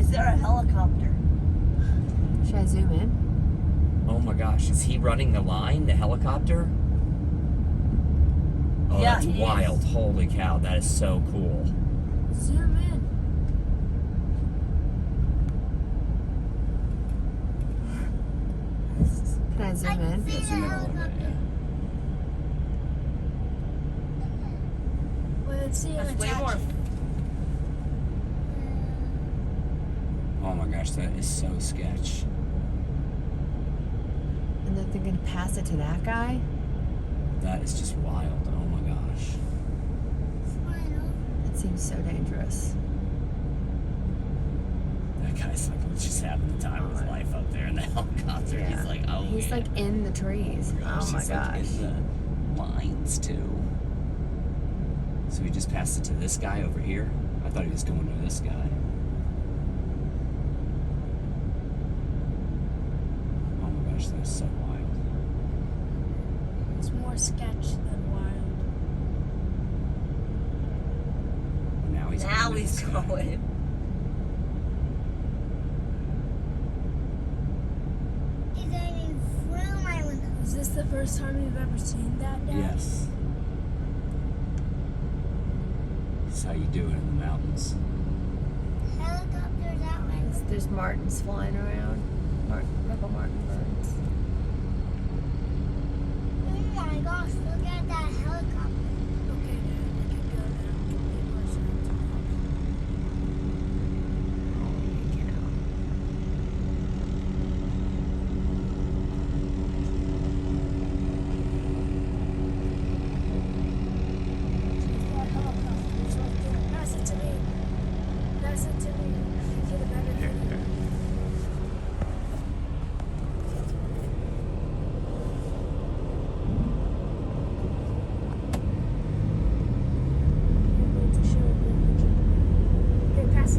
is there a helicopter? Should I zoom in? Oh my gosh, is he running the line, the helicopter? Oh, Yeah, that's he wild. is. Holy cow, that is so cool. Zoom in. Can I zoom in? Yeah, zoom in a little bit, yeah. Well, let's see. That's way more. Oh my gosh, that is so sketch. And then they're gonna pass it to that guy? That is just wild. Oh my gosh. That seems so dangerous. That guy's like just having the time of his life up there in the helicopter. Yeah. He's like, oh, He's yeah. like in the trees. Oh my He's like gosh. in the lines too. So he just passed it to this guy over here? I thought he was going to this guy. Oh my gosh, that's so wild. It's more sketch than wild. Now he's Now going to he's this guy. going. Is this the first time you've ever seen that, Dad? Yes. That's how you do it in the mountains. Helicopters that way. There's martins flying around. Little martin birds. Oh my gosh, look at that helicopter.